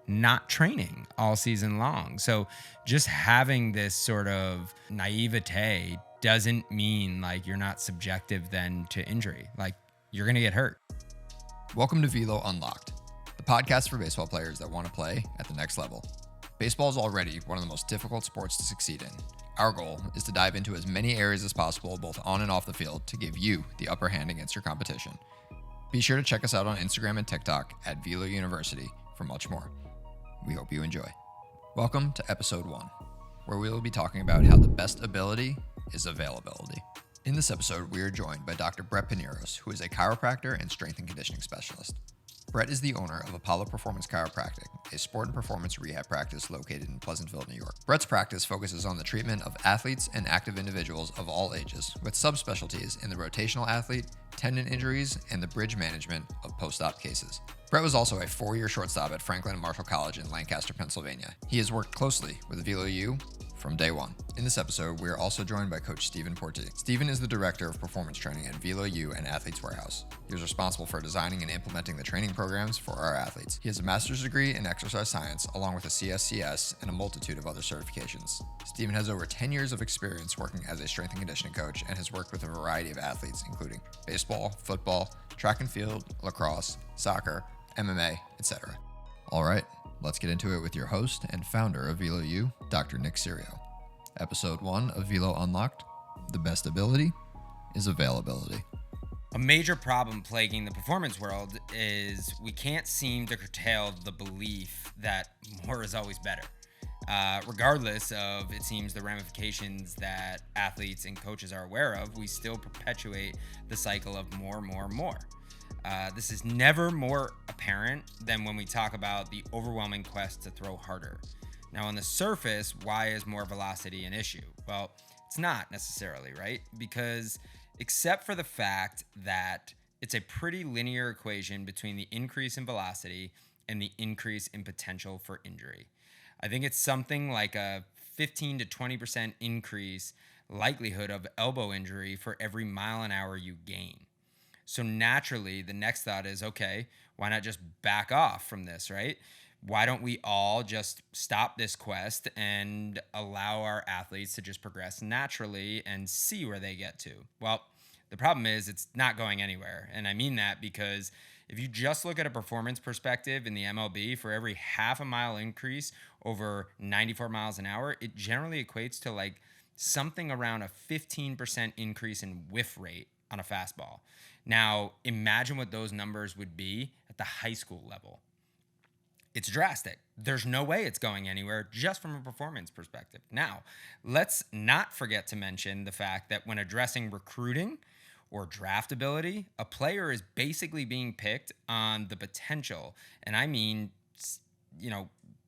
not training all season long. So just having this sort of naivete doesn't mean like you're not subjective then to injury. Like you're going to get hurt. Welcome to VeloUnlocked, the podcast for baseball players that want to play at the next level. Baseball is already one of the most difficult sports to succeed in. Our goal is to dive into as many areas as possible, both on and off the field, to give you the upper hand against your competition. Be sure to check us out on Instagram and TikTok at Velo University for much more. We hope you enjoy. Welcome to episode 1, where we will be talking about how the best ability is availability. In this episode, we are joined by Dr. Brett Poniros, who is a chiropractor and strength and conditioning specialist. Brett is the owner of Apollo Performance Chiropractic, a sport and performance rehab practice located in Pleasantville, New York. Brett's practice focuses on the treatment of athletes and active individuals of all ages, with subspecialties in the rotational athlete, tendon injuries, and the bridge management of post-op cases. Brett was also a 4-year shortstop at Franklin and Marshall College in Lancaster, Pennsylvania. He has worked closely with VeloU from day one. In this episode, we are also joined by Coach Stephen Portee. Stephen is the Director of Performance Training at VeloU and Athletes Warehouse. He is responsible for designing and implementing the training programs for our athletes. He has a master's degree in exercise science, along with a CSCS and a multitude of other certifications. Stephen has over 10 years of experience working as a strength and conditioning coach and has worked with a variety of athletes, including baseball, football, track and field, lacrosse, soccer, MMA, etc. All right, let's get into it with your host and founder of VeloU, Dr. Nick Serio. Episode 1 of VeloUnlocked, the best ability is availability. A major problem plaguing the performance world is we can't seem to curtail the belief that more is always better. Regardless of, it seems, the ramifications that athletes and coaches are aware of, we still perpetuate the cycle of more. This is never more apparent than when we talk about the overwhelming quest to throw harder. Now, on the surface, why is more velocity an issue? Well, it's not necessarily, right? Because except for the fact that it's a pretty linear equation between the increase in velocity and the increase in potential for injury. I think it's something like a 15 to 20% increase likelihood of elbow injury for every mile an hour you gain. So naturally, the next thought is, okay, why not just back off from this, right? Why don't we all just stop this quest and allow our athletes to just progress naturally and see where they get to? Well, the problem is it's not going anywhere. And I mean that because if you just look at a performance perspective in the MLB, for every half a mile increase over 94 miles an hour, it generally equates to like something around a 15% increase in whiff rate on a fastball. Now, imagine what those numbers would be at the high school level. It's drastic. There's no way it's going anywhere just from a performance perspective. Now, let's not forget to mention the fact that when addressing recruiting or draftability, a player is basically being picked on the potential. And I mean,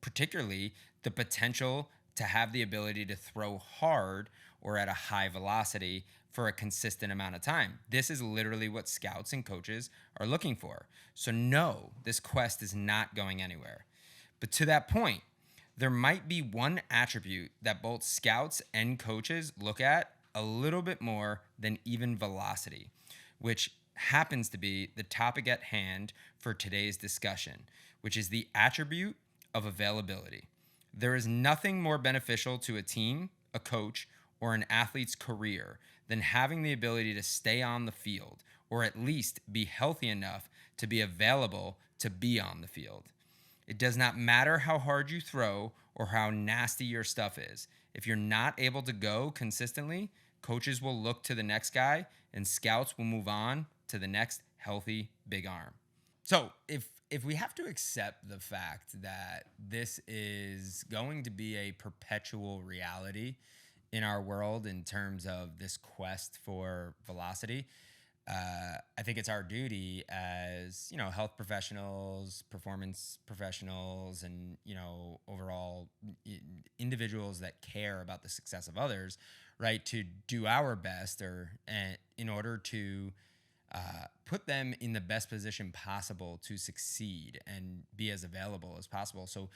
particularly the potential to have the ability to throw hard or at a high velocity for a consistent amount of time. This is literally what scouts and coaches are looking for. So no, this quest is not going anywhere. But to that point, there might be one attribute that both scouts and coaches look at a little bit more than even velocity, which happens to be the topic at hand for today's discussion, which is the attribute of availability. There is nothing more beneficial to a team, a coach, or an athlete's career than having the ability to stay on the field, or at least be healthy enough to be available to be on the field. It does not matter how hard you throw or how nasty your stuff is. If you're not able to go consistently, coaches will look to the next guy and scouts will move on to the next healthy big arm. So if we have to accept the fact that this is going to be a perpetual reality in our world in terms of this quest for velocity, I think it's our duty as, health professionals, performance professionals, and, overall individuals that care about the success of others, right, to do our best in order to put them in the best position possible to succeed and be as available as possible. So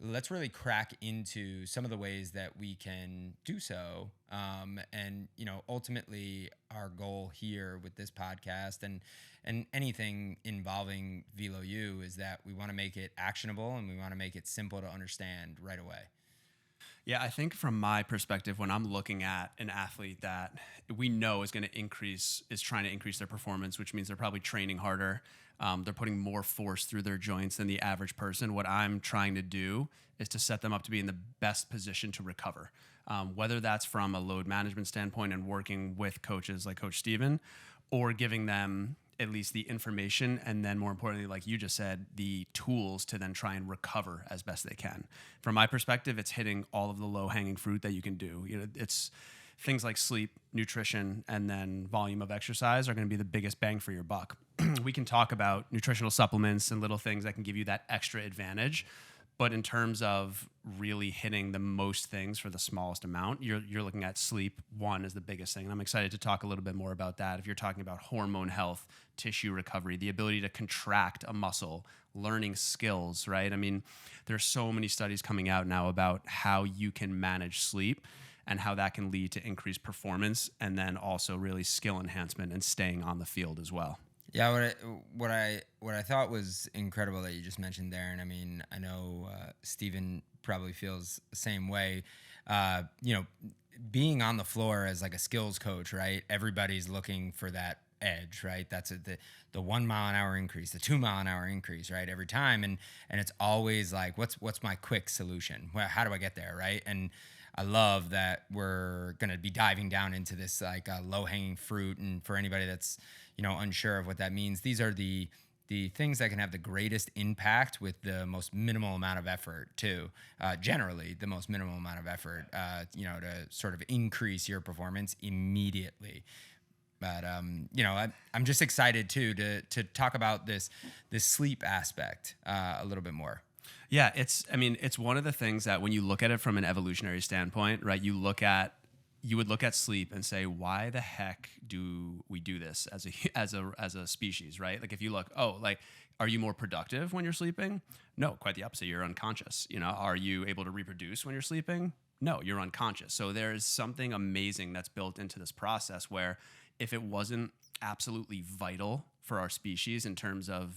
let's really crack into some of the ways that we can do so. And ultimately, our goal here with this podcast and anything involving VeloU is that we want to make it actionable and we want to make it simple to understand right away. Yeah, I think from my perspective, when I'm looking at an athlete that we know is trying to increase their performance, which means they're probably training harder. They're putting more force through their joints than the average person. What I'm trying to do is to set them up to be in the best position to recover, whether that's from a load management standpoint and working with coaches like Coach Stephen, or giving them at least the information, and then more importantly, like you just said, the tools to then try and recover as best they can. From my perspective, it's hitting all of the low-hanging fruit that you can do. It's things like sleep, nutrition, and then volume of exercise are going to be the biggest bang for your buck. We can talk about nutritional supplements and little things that can give you that extra advantage. But in terms of really hitting the most things for the smallest amount, you're looking at sleep. One is the biggest thing. And I'm excited to talk a little bit more about that. If you're talking about hormone health, tissue recovery, the ability to contract a muscle, learning skills, right? I mean, there's so many studies coming out now about how you can manage sleep and how that can lead to increased performance and then also really skill enhancement and staying on the field as well. Yeah, what I thought was incredible that you just mentioned there, and I mean, I know Stephen probably feels the same way. Being on the floor as like a skills coach, right? Everybody's looking for that edge, right? That's the 1 mile an hour increase, the 2 mile an hour increase, right? Every time, and it's always like, what's my quick solution? Well, how do I get there, right? And I love that we're going to be diving down into this like low-hanging fruit. And for anybody that's, unsure of what that means, these are the things that can have the greatest impact with the most minimal amount of effort too. Generally, the most minimal amount of effort, to sort of increase your performance immediately. But I'm just excited too to talk about this sleep aspect a little bit more. Yeah, it's one of the things that when you look at it from an evolutionary standpoint, right, you would look at sleep and say, why the heck do we do this as a species, right? Like if you look, are you more productive when you're sleeping? No, quite the opposite. You're unconscious. Are you able to reproduce when you're sleeping? No, you're unconscious. So there's something amazing that's built into this process where if it wasn't absolutely vital for our species in terms of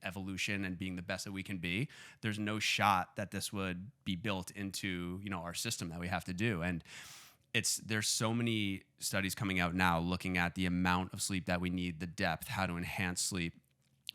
evolution and being the best that we can be, there's no shot that this would be built into our system that we have to do. And there's so many studies coming out now looking at the amount of sleep that we need, the depth, how to enhance sleep.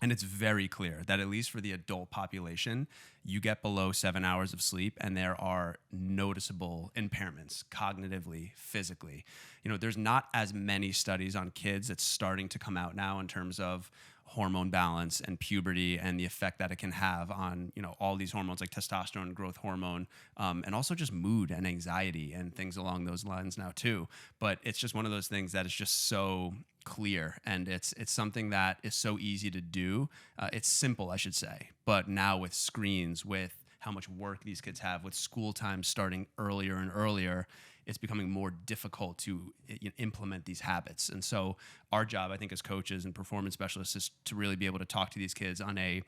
And it's very clear that at least for the adult population, you get below 7 hours of sleep and there are noticeable impairments cognitively, physically. There's not as many studies on kids. It's starting to come out now in terms of hormone balance and puberty and the effect that it can have on, all these hormones like testosterone, growth hormone, and also just mood and anxiety and things along those lines now too. But it's just one of those things that is just so clear, and it's something that is so easy to do. It's simple, I should say. But now with screens, with how much work these kids have, with school time starting earlier and earlier, it's becoming more difficult to implement these habits. And so our job, I think, as coaches and performance specialists is to really be able to talk to these kids on a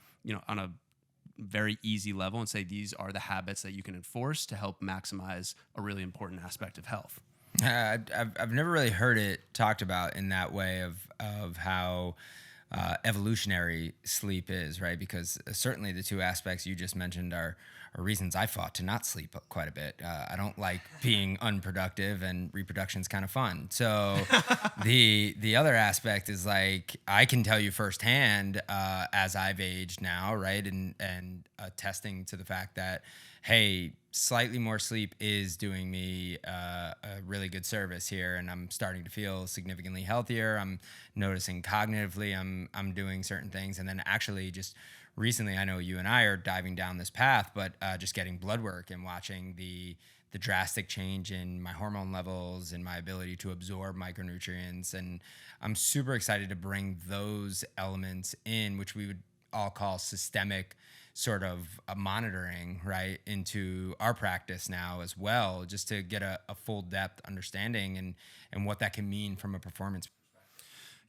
very easy level and say, these are the habits that you can enforce to help maximize a really important aspect of health. I've never really heard it talked about in that way of how evolutionary sleep is, right? Because certainly the two aspects you just mentioned are reasons I fought to not sleep quite a bit. I don't like being unproductive, and reproduction's kind of fun. So the other aspect is like, I can tell you firsthand as I've aged now, right? And attesting to the fact that, hey, slightly more sleep is doing me a really good service here, and I'm starting to feel significantly healthier. I'm noticing cognitively I'm doing certain things, and then actually just recently, I know you and I are diving down this path, but just getting blood work and watching the drastic change in my hormone levels and my ability to absorb micronutrients, and I'm super excited to bring those elements in, which we would all call systemic sort of monitoring, right, into our practice now as well, just to get a full depth understanding and what that can mean from a performance perspective.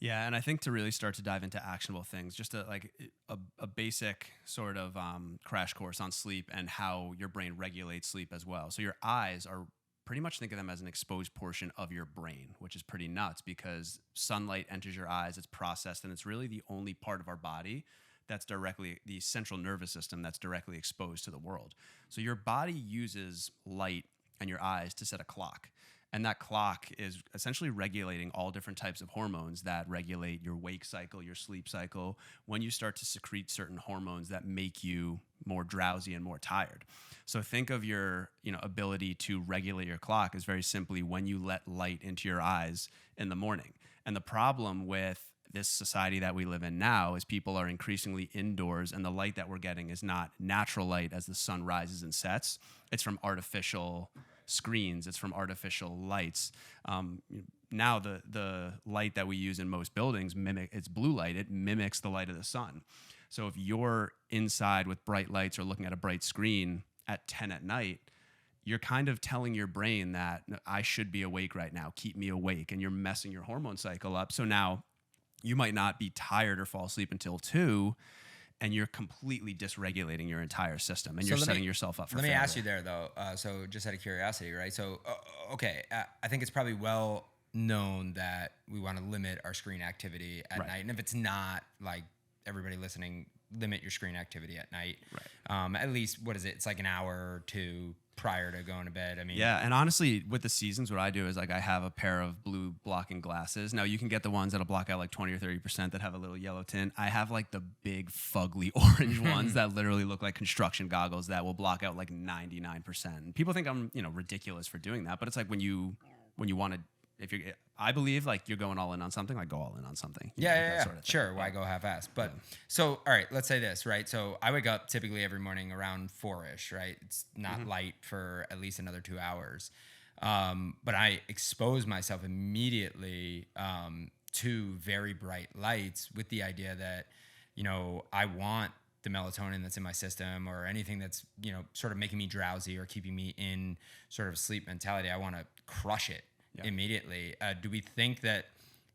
Yeah, and I think to really start to dive into actionable things, just a basic sort of crash course on sleep and how your brain regulates sleep as well. So your eyes are pretty much, think of them as an exposed portion of your brain, which is pretty nuts because sunlight enters your eyes, it's processed, and it's really the only part of our body that's directly the central nervous system that's directly exposed to the world. So your body uses light and your eyes to set a clock. And that clock is essentially regulating all different types of hormones that regulate your wake cycle, your sleep cycle, when you start to secrete certain hormones that make you more drowsy and more tired. So think of your ability to regulate your clock as very simply when you let light into your eyes in the morning. And the problem with this society that we live in now is people are increasingly indoors, and the light that we're getting is not natural light as the sun rises and sets. It's from artificial screens, it's from artificial lights. Now the light that we use in most buildings it's blue light. It mimics the light of the sun. So if you're inside with bright lights or looking at a bright screen at 10 at night, you're kind of telling your brain that I should be awake right now, keep me awake, and you're messing your hormone cycle up. So now you might not be tired or fall asleep until 2, and you're completely dysregulating your entire system, and you're setting yourself up for failure. Let me ask you there, though. So just out of curiosity, right? So, okay, I think it's probably well known that we want to limit our screen activity at night. And if it's not, like everybody listening, limit your screen activity at night. Right. At least, what is it? It's like an hour or 2 prior to going to bed. I mean, yeah. And honestly, with the seasons, what I do is like I have a pair of blue blocking glasses. Now you can get the ones that'll block out like 20 or 30% that have a little yellow tint. I have like the big fugly orange ones that literally look like construction goggles that will block out like 99%. And people think I'm, ridiculous for doing that, but it's like when you want to, I believe like you're going all in on something, like go all in on something. Yeah. Sort of sure. Why go half-assed? But so, all right, let's say this, right? So I wake up typically every morning around 4-ish, right? It's not light for at least another 2 hours. But I expose myself immediately to very bright lights with the idea that, I want the melatonin that's in my system or anything that's, sort of making me drowsy or keeping me in sort of sleep mentality. I want to crush it. Yep. Immediately. Do we think that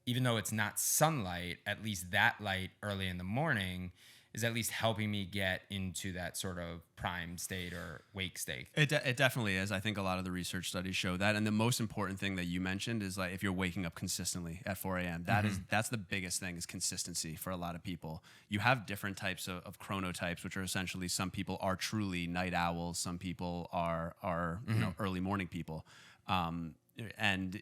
even though it's not sunlight, at least that light early in the morning is at least helping me get into that sort of prime state or wake state? It definitely is. I think a lot of the research studies show that. And the most important thing that you mentioned is like if you're waking up consistently at 4 a.m., that's the biggest thing is consistency for a lot of people. You have different types of chronotypes, which are essentially some people are truly night owls. Some people are early morning people. And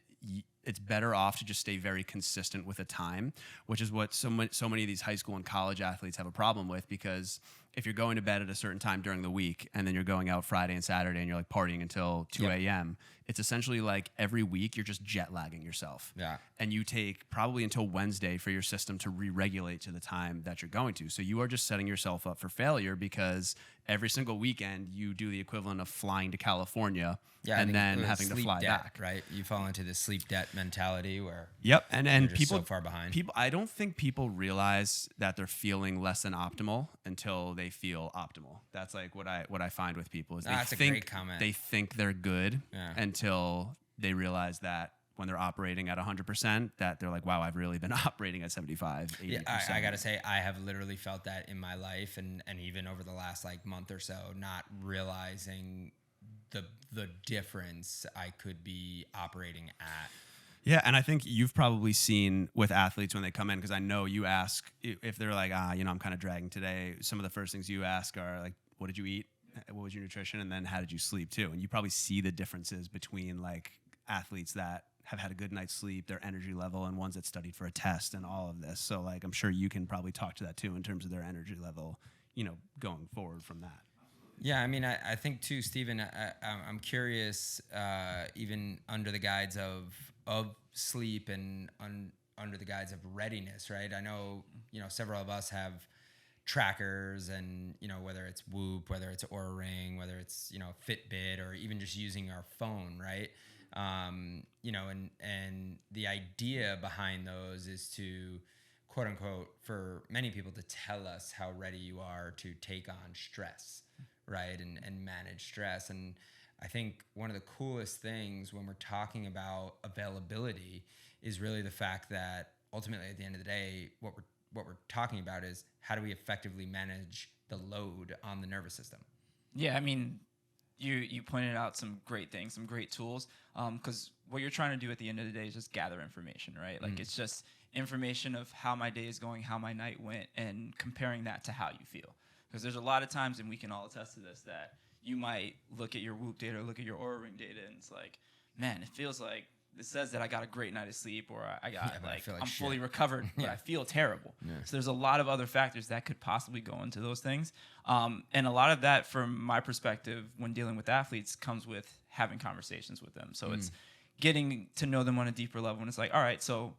it's better off to just stay very consistent with a time, which is what so many of these high school and college athletes have a problem with, because if you're going to bed at a certain time during the week and then you're going out Friday and Saturday and you're like partying until 2 a.m., it's essentially like every week you're just jet lagging yourself. Yeah. And you take probably until Wednesday for your system to re-regulate to the time that you're going to. So you are just setting yourself up for failure because every single weekend you do the equivalent of flying to California and then having to fly back. Right? You fall into this sleep debt mentality where and you're people so far behind. I don't think people realize that they're feeling less than optimal until they feel optimal. That's like what I find with people is that's a great comment. They think they're good until they realize that when they're operating at 100%, that they're like, wow, I've really been operating at 75, 80%. Yeah, I got to say, I have literally felt that in my life and even over the last like month or so, not realizing the difference I could be operating at. Yeah, and I think you've probably seen with athletes when they come in, because I know you ask if they're like, I'm kind of dragging today. Some of the first things you ask are like, what did you eat? What was your nutrition? And then how did you sleep too? And you probably see the differences between like athletes that have had a good night's sleep, their energy level, and ones that studied for a test and all of this. So like, I'm sure you can probably talk to that too in terms of their energy level, going forward from that. Yeah, I mean, I think too, Stephen, I'm curious, even under the guides of sleep and under the guides of readiness, right? I know, several of us have trackers and, whether it's Whoop, whether it's Oura Ring, whether it's, Fitbit, or even just using our phone, right? And the idea behind those is to, quote unquote, for many people to tell us how ready you are to take on stress, right? And manage stress. And I think one of the coolest things when we're talking about availability is really the fact that ultimately at the end of the day, what we're talking about is how do we effectively manage the load on the nervous system? Yeah, I mean, you pointed out some great things, some great tools, because what you're trying to do at the end of the day is just gather information, right? Like it's just information of how my day is going, how my night went, and comparing that to how you feel. Because there's a lot of times, and we can all attest to this, that you might look at your Whoop data or look at your Oura Ring data, and it's like, man, it feels like it says that I got a great night of sleep, or I got I'm fully recovered, but I feel terrible. Yeah. So there's a lot of other factors that could possibly go into those things. And a lot of that, from my perspective, when dealing with athletes, comes with having conversations with them. So it's getting to know them on a deeper level. And it's like, all right, so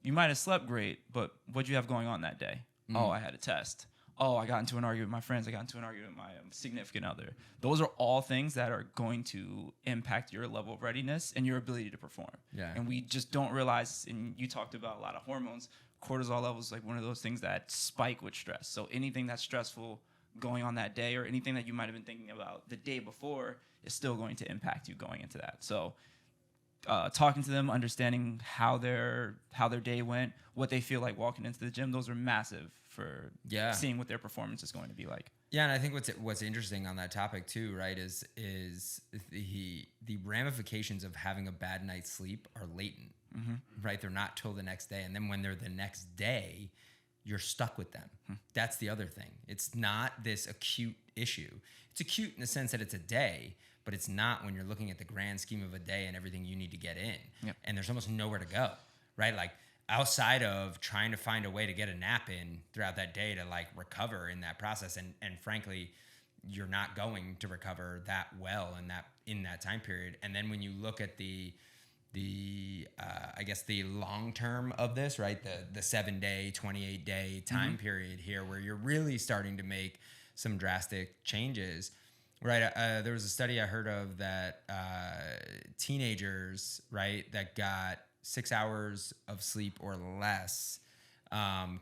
you might have slept great, but what'd you have going on that day? Oh, I had a test. Oh, I got into an argument with my friends. I got into an argument with my significant other. Those are all things that are going to impact your level of readiness and your ability to perform. Yeah. And we just don't realize, and you talked about a lot of hormones, cortisol levels is like one of those things that spike with stress. So anything that's stressful going on that day, or anything that you might have been thinking about the day before, is still going to impact you going into that. So talking to them, understanding how their day went, what they feel like walking into the gym, those are massive for seeing what their performance is going to be like. Yeah, and I think what's interesting on that topic too, right, is the ramifications of having a bad night's sleep are latent, right? They're not till the next day, and then when they're the next day, you're stuck with them. That's the other thing. It's not this acute issue. It's acute in the sense that it's a day, but it's not when you're looking at the grand scheme of a day and everything you need to get in. Yep. And there's almost nowhere to go, right? Like outside of trying to find a way to get a nap in throughout that day to like recover in that process. And frankly, you're not going to recover that well in that time period. And then when you look at the I guess the long term of this, right? The 7-day, 28-day time period here where you're really starting to make some drastic changes. Right. There was a study I heard of that teenagers, right, that got 6 hours of sleep or less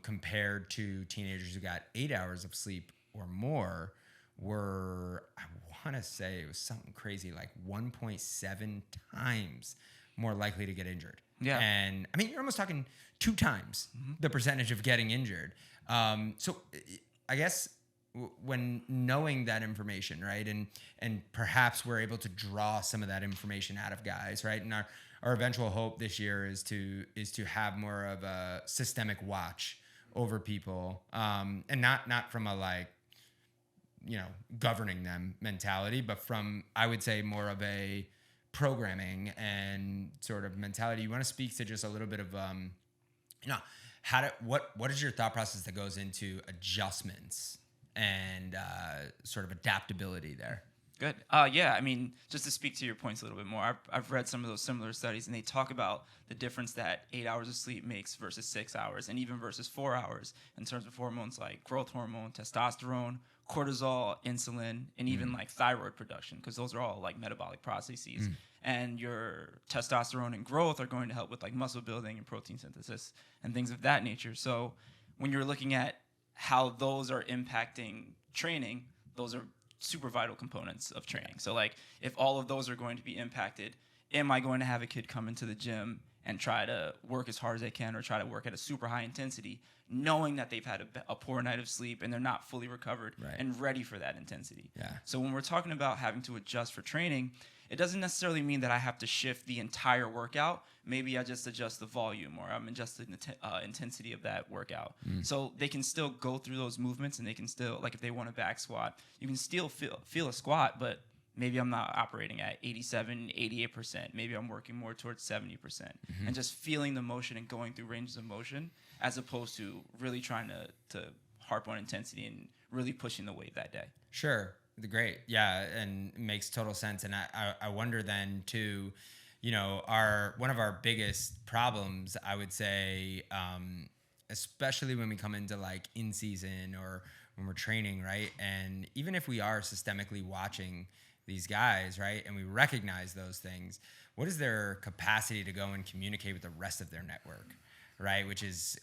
compared to teenagers who got 8 hours of sleep or more were, I want to say it was something crazy, like 1.7 times more likely to get injured. Yeah. And I mean, you're almost talking 2 times the percentage of getting injured. So I guess when knowing that information, right, and perhaps we're able to draw some of that information out of guys, right, and our eventual hope this year is to have more of a systemic watch over people, and not from a like, you know, governing them mentality, but from, I would say, more of a programming and sort of mentality. You want to speak to just a little bit of you know, what is your thought process that goes into adjustments and sort of adaptability there? Good. Yeah, I mean, just to speak to your points a little bit more, I've read some of those similar studies, and they talk about the difference that 8 hours of sleep makes versus 6 hours, and even versus 4 hours in terms of hormones like growth hormone, testosterone, cortisol, insulin, and even like thyroid production, because those are all like metabolic processes. And your testosterone and growth are going to help with like muscle building and protein synthesis and things of that nature. So when you're looking at how those are impacting training, those are super vital components of training. So like if all of those are going to be impacted, am I going to have a kid come into the gym and try to work as hard as they can or try to work at a super high intensity, knowing that they've had a poor night of sleep and they're not fully recovered and ready for that intensity? Yeah. So when we're talking about having to adjust for training, it doesn't necessarily mean that I have to shift the entire workout. Maybe I just adjust the volume, or I'm adjusting the intensity of that workout. So they can still go through those movements, and they can still, like if they want a back squat, you can still feel a squat, but maybe I'm not operating at 87, 88%. Maybe I'm working more towards 70%. And just feeling the motion and going through ranges of motion, as opposed to really trying to harp on intensity and really pushing the weight that day. Sure. Great. Yeah. And it makes total sense. And I wonder then too, you know, one of our biggest problems, I would say, especially when we come into like in season or when we're training, right? And even if we are systemically watching these guys, right, and we recognize those things, what is their capacity to go and communicate with the rest of their network, right? Which is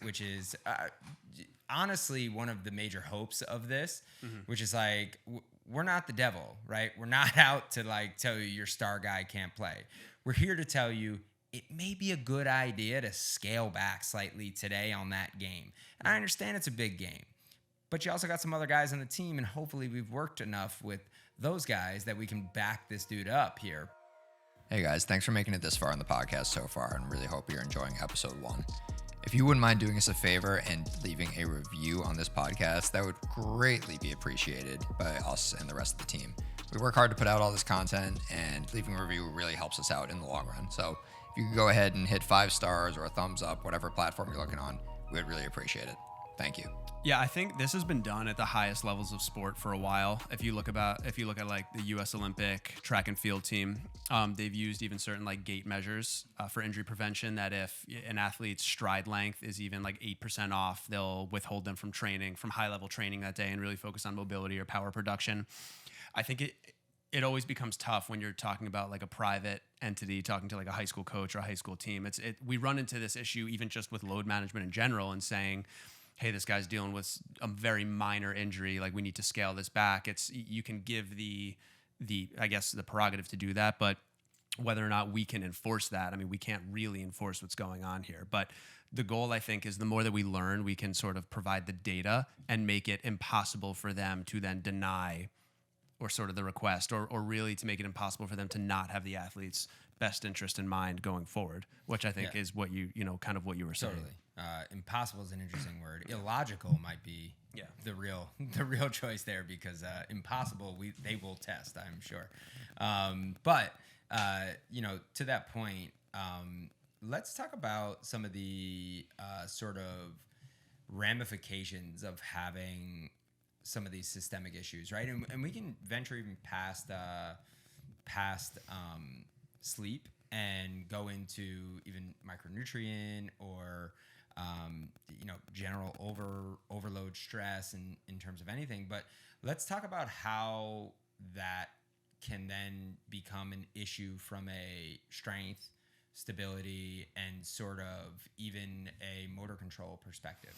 honestly one of the major hopes of this, which is like, we're not the devil, right? We're not out to like tell you your star guy can't play. We're here to tell you it may be a good idea to scale back slightly today on that game. And I understand it's a big game, but you also got some other guys on the team, and hopefully we've worked enough with those guys that we can back this dude up here. Hey guys, thanks for making it this far in the podcast so far, and really hope you're enjoying episode 1. If you wouldn't mind doing us a favor and leaving a review on this podcast, that would greatly be appreciated by us and the rest of the team. We work hard to put out all this content, and leaving a review really helps us out in the long run. So if you could go ahead and hit 5 stars or a thumbs up, whatever platform you're looking on, we would really appreciate it. Thank you. Yeah, I think this has been done at the highest levels of sport for a while. If you look at like the U.S. Olympic track and field team, they've used even certain like gait measures for injury prevention. That if an athlete's stride length is even like 8% off, they'll withhold them from training, from high level training that day, and really focus on mobility or power production. I think it always becomes tough when you're talking about like a private entity, talking to like a high school coach or a high school team. We run into this issue even just with load management in general, and saying, hey, this guy's dealing with a very minor injury, like we need to scale this back. You can give the I guess the prerogative to do that, but whether or not we can enforce that, I mean, we can't really enforce what's going on here. But the goal, I think, is the more that we learn, we can sort of provide the data and make it impossible for them to then deny or sort of the request, or really to make it impossible for them to not have the athlete's best interest in mind going forward, which I think is what kind of what you were saying. Totally. Impossible is an interesting word. Illogical might be the real choice there, because impossible they will test, I'm sure. But to that point, let's talk about some of the sort of ramifications of having some of these systemic issues, right? And we can venture even past sleep and go into even micronutrient or general overload stress in terms of anything. But let's talk about how that can then become an issue from a strength, stability, and sort of even a motor control perspective.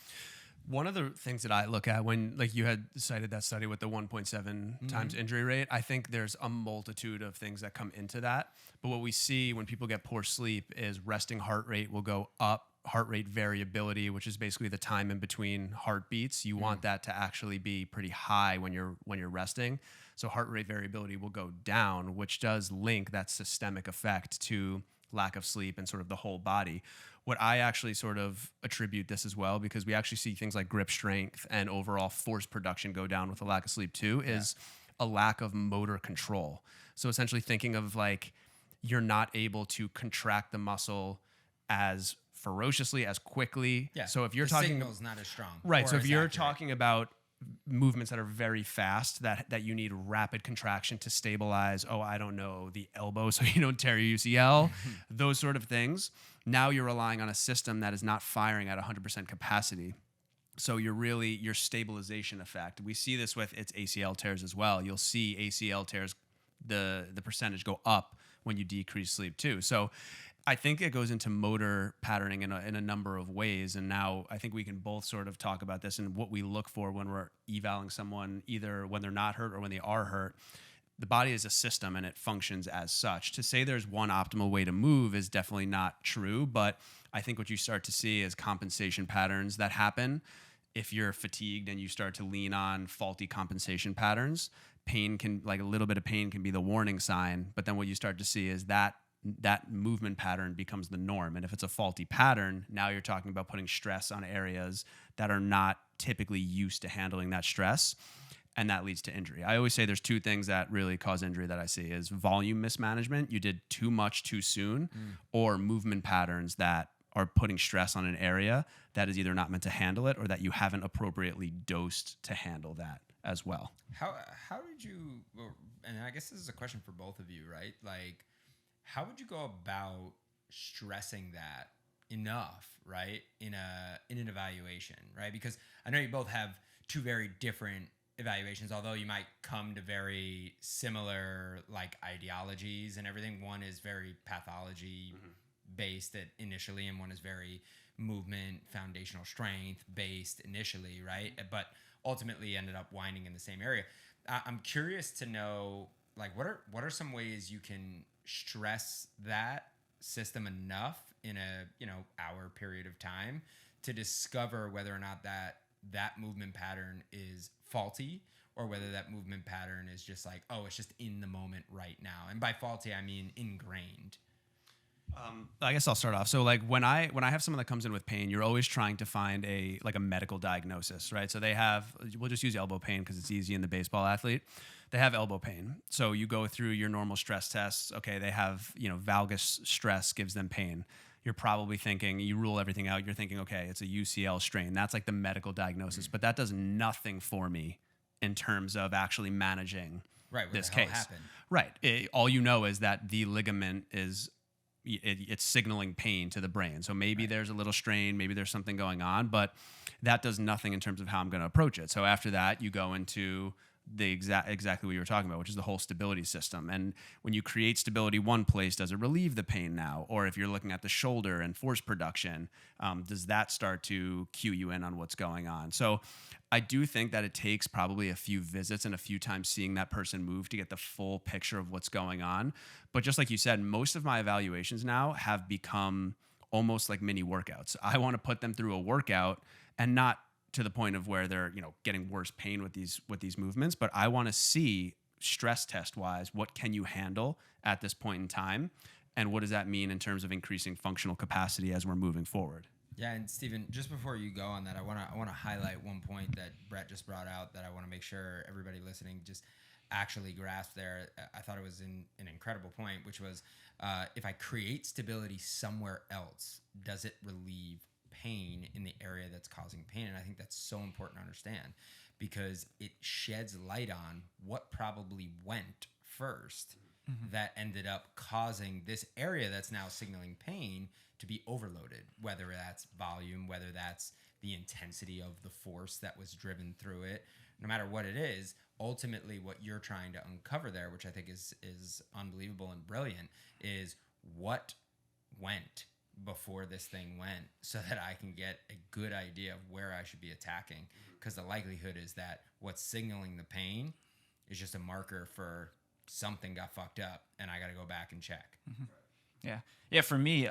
One of the things that I look at when, like you had cited that study with the 1.7 times injury rate, I think there's a multitude of things that come into that. But what we see when people get poor sleep is resting heart rate will go up, heart rate variability, which is basically the time in between heartbeats. You want that to actually be pretty high when you're resting. So heart rate variability will go down, which does link that systemic effect to lack of sleep and sort of the whole body. What I actually sort of attribute this as well, because we actually see things like grip strength and overall force production go down with a lack of sleep too, is a lack of motor control. So essentially thinking of like you're not able to contract the muscle as ferociously, as quickly. Yeah. So if you're the talking, signal's not as strong. right. or So if as you're accurate. talking about movements that are very fast, that you need rapid contraction to stabilize, the elbow so you don't tear your UCL, those sort of things. Now you're relying on a system that is not firing at 100% capacity. So your stabilization effect. We see this with its ACL tears as well. You'll see ACL tears, the percentage go up when you decrease sleep too. So I think it goes into motor patterning in a number of ways. And now I think we can both sort of talk about this and what we look for when we're evaluating someone, either when they're not hurt or when they are hurt. The body is a system and it functions as such. To say there's one optimal way to move is definitely not true, but I think what you start to see is compensation patterns that happen. If you're fatigued and you start to lean on faulty compensation patterns, a little bit of pain can be the warning sign, but then what you start to see is that movement pattern becomes the norm. And if it's a faulty pattern, now you're talking about putting stress on areas that are not typically used to handling that stress. And that leads to injury. I always say there's 2 things that really cause injury that I see is volume mismanagement. You did too much too soon, or movement patterns that are putting stress on an area that is either not meant to handle it or that you haven't appropriately dosed to handle that as well. How did you, and I guess this is a question for both of you, right? Like, how would you go about stressing that enough, right, in an evaluation, right? Because I know you both have 2 very different evaluations, although you might come to very similar like ideologies and everything. One is very pathology based initially, and one is very movement, foundational strength based initially, right? But ultimately ended up winding in the same area. I'm curious to know, like, what are some ways you can stress that system enough in a hour period of time to discover whether or not that movement pattern is faulty, or whether that movement pattern is just like, oh, it's just in the moment right now. And by faulty, I mean ingrained. I guess I'll start off. So like when I have someone that comes in with pain, you're always trying to find a medical diagnosis, right? So we'll just use elbow pain because it's easy in the baseball athlete. They have elbow pain. So you go through your normal stress tests. Okay, they have, valgus stress gives them pain. You're probably thinking, you rule everything out. You're thinking, okay, it's a UCL strain. That's like the medical diagnosis, but that does nothing for me in terms of actually managing this case. Happened? Right. All you know is that the ligament is it's signaling pain to the brain. So maybe there's a little strain, maybe there's something going on, but that does nothing in terms of how I'm going to approach it. So after that, you go into the exactly what you were talking about, which is the whole stability system. And when you create stability one place, does it relieve the pain now? Or if you're looking at the shoulder and force production, does that start to cue you in on what's going on? So I do think that it takes probably a few visits and a few times seeing that person move to get the full picture of what's going on. But just like you said, most of my evaluations now have become almost like mini workouts. I want to put them through a workout, and not to the point of where they're, getting worse pain with these movements, but I want to see stress test wise, what can you handle at this point in time? And what does that mean in terms of increasing functional capacity as we're moving forward? Yeah, and Stephen, just before you go on that, I want to highlight one point that Brett just brought out that I want to make sure everybody listening just actually grasp there. I thought it was an incredible point, which was if I create stability somewhere else, does it relieve pain in the area that's causing pain? And I think that's so important to understand, because it sheds light on what probably went first that ended up causing this area that's now signaling pain to be overloaded, whether that's volume, whether that's the intensity of the force that was driven through it. No matter what it is, ultimately what you're trying to uncover there, which I think is unbelievable and brilliant, is what went before this thing went, so that I can get a good idea of where I should be attacking. Because the likelihood is that what's signaling the pain is just a marker for something got fucked up and I got to go back and check. Yeah, for me,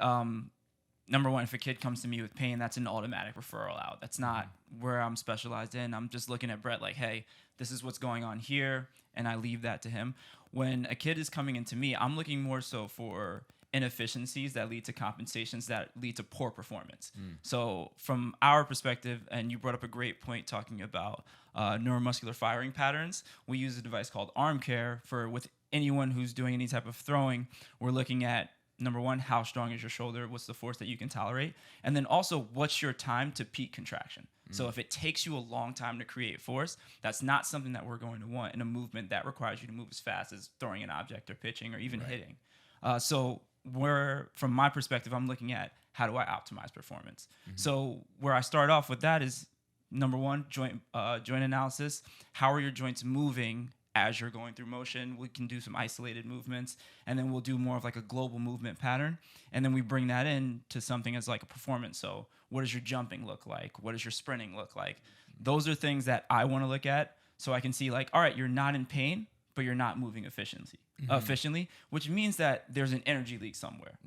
number one, if a kid comes to me with pain, that's an automatic referral out. That's not where I'm specialized in. I'm just looking at Brett like, hey, this is what's going on here, and I leave that to him. When a kid is coming into me, I'm looking more so for inefficiencies that lead to compensations that lead to poor performance. So from our perspective, and you brought up a great point talking about neuromuscular firing patterns, we use a device called arm care with anyone who's doing any type of throwing. We're looking at, number one, how strong is your shoulder? What's the force that you can tolerate? And then also, what's your time to peak contraction? So if it takes you a long time to create force, that's not something that we're going to want in a movement that requires you to move as fast as throwing an object or pitching or even hitting. So from my perspective, I'm looking at how do I optimize performance. So where I start off with that is, number one, joint analysis. How are your joints moving as you're going through motion? We can do some isolated movements, and then we'll do more of like a global movement pattern. And then we bring that in to something as like a performance. So what does your jumping look like? What does your sprinting look like? Those are things that I want to look at, so I can see like, all right, you're not in pain, but you're not moving efficiently, which means that there's an energy leak somewhere.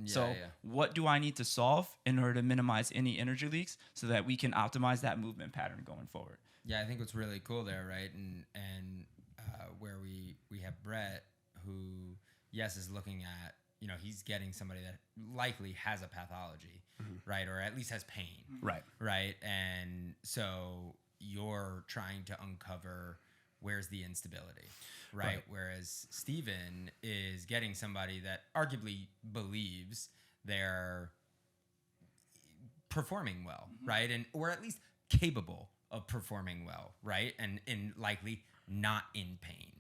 What do I need to solve in order to minimize any energy leaks so that we can optimize that movement pattern going forward? Yeah, I think what's really cool there, right, and where we have Brett, who, yes, is looking at, he's getting somebody that likely has a pathology, right, or at least has pain. Right, and so you're trying to uncover where's the instability, right? Whereas Stephen is getting somebody that arguably believes they're performing well, right? And or at least capable of performing well, right? And likely not in pain.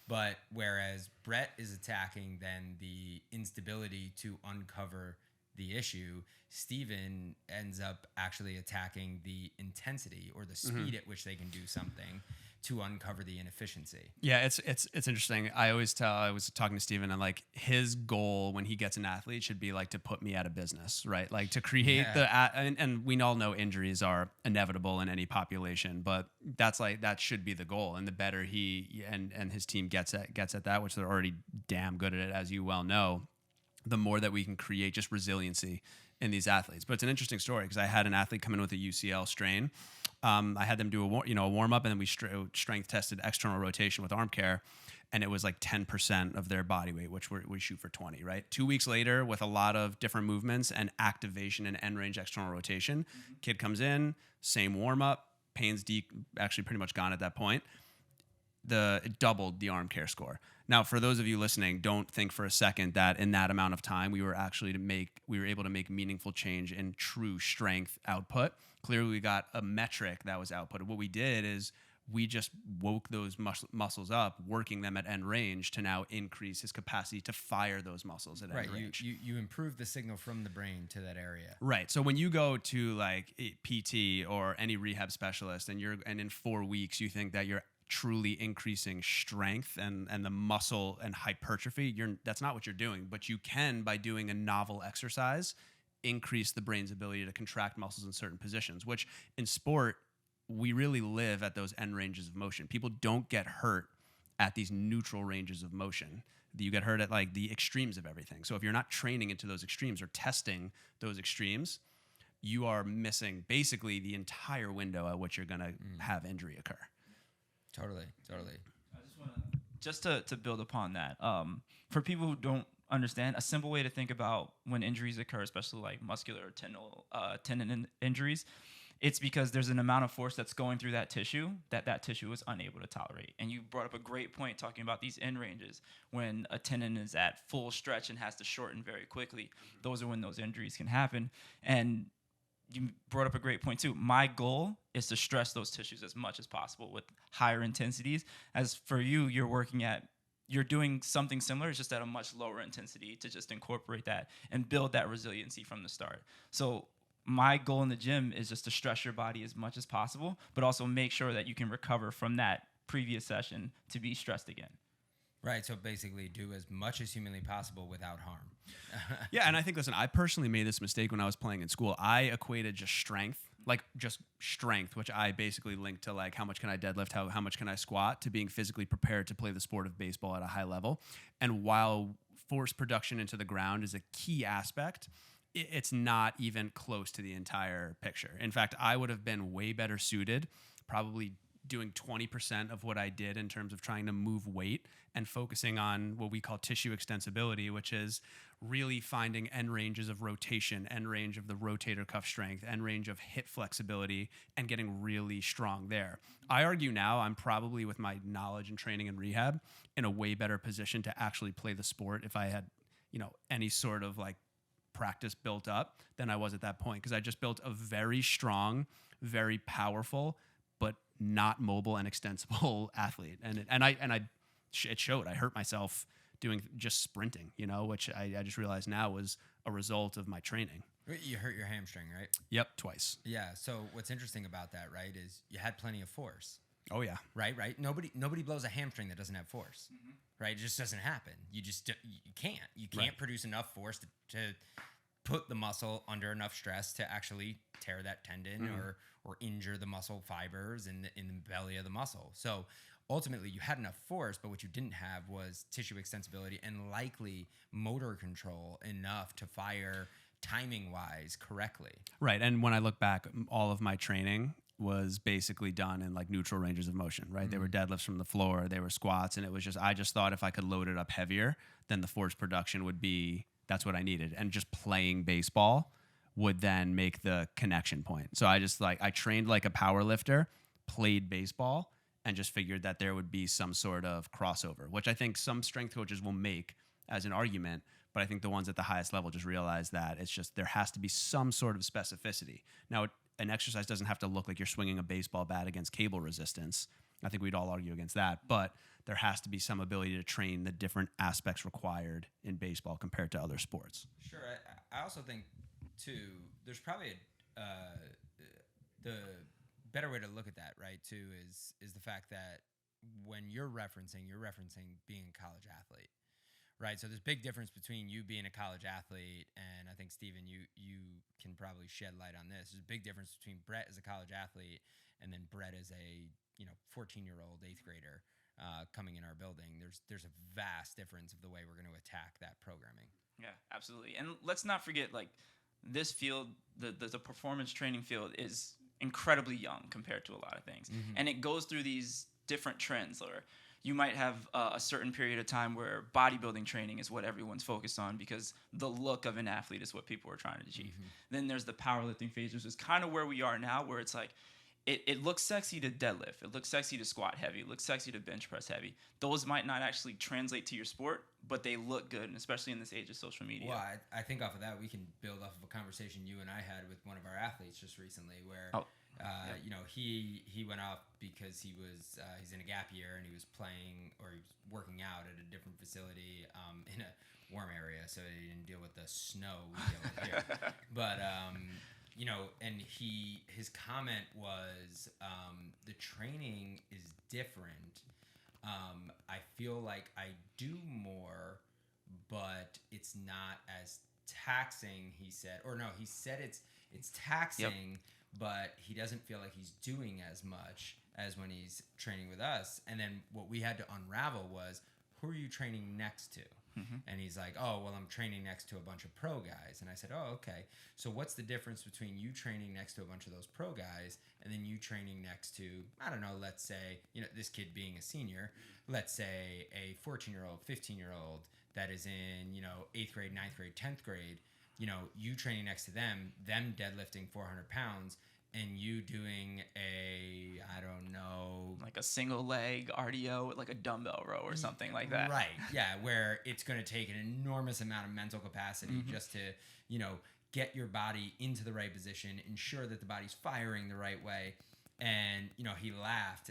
But whereas Brett is attacking then the instability to uncover the issue, Stephen ends up actually attacking the intensity or the speed at which they can do something to uncover the inefficiency. Yeah, it's interesting. I was talking to Steven, and like his goal when he gets an athlete should be like to put me out of business, right? Like to create and we all know injuries are inevitable in any population, but that should be the goal. And the better he and his team gets at that, which they're already damn good at it, as you well know, the more that we can create just resiliency in these athletes. But it's an interesting story because I had an athlete come in with a UCL strain. I had them do a warm up, and then we strength tested external rotation with arm care, and it was like 10% of their body weight, which we shoot for 20, right? 2 weeks later, with a lot of different movements and activation and end range external rotation, kid comes in, same warm up, pain's actually pretty much gone at that point. It doubled the arm care score. Now, for those of you listening, don't think for a second that in that amount of time we were able to make meaningful change in true strength output. Clearly, we got a metric that was output. What we did is we just woke those muscles up, working them at end range to now increase his capacity to fire those muscles at end range. You improve the signal from the brain to that area. Right. So when you go to like a PT or any rehab specialist, and in 4 weeks you think that you're truly increasing strength and the muscle and hypertrophy, that's not what you're doing. But you can, by doing a novel exercise, increase the brain's ability to contract muscles in certain positions, which in sport, we really live at those end ranges of motion. People don't get hurt at these neutral ranges of motion. You get hurt at like the extremes of everything. So if you're not training into those extremes or testing those extremes, you are missing basically the entire window at which you're going to have injury occur. Totally. I just want to build upon that. For people who don't understand, a simple way to think about when injuries occur, especially like muscular or tendon injuries, it's because there's an amount of force that's going through that tissue that tissue is unable to tolerate. And you brought up a great point talking about these end ranges. When a tendon is at full stretch and has to shorten very quickly, those are when those injuries can happen. And you brought up a great point too. My goal is to stress those tissues as much as possible with higher intensities. As for you, you're doing something similar, it's just at a much lower intensity to just incorporate that and build that resiliency from the start. So my goal in the gym is just to stress your body as much as possible, but also make sure that you can recover from that previous session to be stressed again. Right. So basically do as much as humanly possible without harm. Yeah. And I think, listen, I personally made this mistake when I was playing in school. I equated just strength, which I basically linked to like how much can I deadlift, how much can I squat, to being physically prepared to play the sport of baseball at a high level. And while force production into the ground is a key aspect, it's not even close to the entire picture. In fact, I would have been way better suited, probably doing 20% of what I did in terms of trying to move weight and focusing on what we call tissue extensibility, which is really finding end ranges of rotation, end range of the rotator cuff strength, end range of hip flexibility, and getting really strong there. I argue now I'm probably, with my knowledge and training and rehab, in a way better position to actually play the sport if I had, any sort of like practice built up than I was at that point, because I just built a very strong, very powerful, but not mobile and extensible athlete. And it showed. I hurt myself doing just sprinting, which I just realized now was a result of my training. You hurt your hamstring, right? Yep, twice. Yeah. So what's interesting about that, right, is you had plenty of force. Oh yeah. Right. Nobody blows a hamstring that doesn't have force. Right. It just doesn't happen. You can't. You can't produce enough force to put the muscle under enough stress to actually tear that tendon or injure the muscle fibers in the belly of the muscle. So ultimately you had enough force, but what you didn't have was tissue extensibility and likely motor control enough to fire timing wise correctly. Right. And when I look back, all of my training was basically done in like neutral ranges of motion, right? They were deadlifts from the floor, they were squats, and I just thought if I could load it up heavier, then the force production would be, that's what I needed. And just playing baseball would then make the connection point. So I trained like a power lifter, played baseball, and just figured that there would be some sort of crossover, which I think some strength coaches will make as an argument. But I think the ones at the highest level just realize that it's just, there has to be some sort of specificity. Now, an exercise doesn't have to look like you're swinging a baseball bat against cable resistance. I think we'd all argue against that. But there has to be some ability to train the different aspects required in baseball compared to other sports. Sure. I also think, too, there's probably the better way to look at that, right, too, is the fact that when you're referencing being a college athlete. Right, so there's a big difference between you being a college athlete, and I think, Stephen, you can probably shed light on this. There's a big difference between Brett as a college athlete and then Brett as a 14-year-old 8th grader coming in our building. There's a vast difference of the way we're going to attack that programming. Yeah, absolutely. And let's not forget, like, this field, the performance training field is incredibly young compared to a lot of things. And it goes through these different trends, or you might have a certain period of time where bodybuilding training is what everyone's focused on because the look of an athlete is what people are trying to achieve. Then there's the powerlifting phase, which is kind of where we are now, where it's like, it looks sexy to deadlift. It looks sexy to squat heavy. It looks sexy to bench press heavy. Those might not actually translate to your sport, but they look good, and especially in this age of social media. Well, I think off of that, we can build off of a conversation you and I had with one of our athletes just recently where, you know, he went off because he's in a gap year and he was playing or he was working out at a different facility in a warm area, so he didn't deal with the snow we deal with here. But you know, and his comment was the training is different. I feel like I do more, but it's not as taxing, he said. Or no, he said it's taxing, but he doesn't feel like he's doing as much as when he's training with us. And then what we had to unravel was, who are you training next to? And he's like, oh, well, I'm training next to a bunch of pro guys. And I said, oh, okay. So what's the difference between you training next to a bunch of those pro guys and then you training next to, I don't know, let's say, you know, this kid being a senior, let's say a 14-year-old, 15-year-old that is in, you know, 8th grade, 9th grade, 10th grade, you know, you training next to them deadlifting 400 pounds, and you doing a, I don't know, like a single leg RDO with like a dumbbell row or something like that. Right. Yeah. Where it's going to take an enormous amount of mental capacity just to, you know, get your body into the right position, ensure that the body's firing the right way. And, you know, he laughed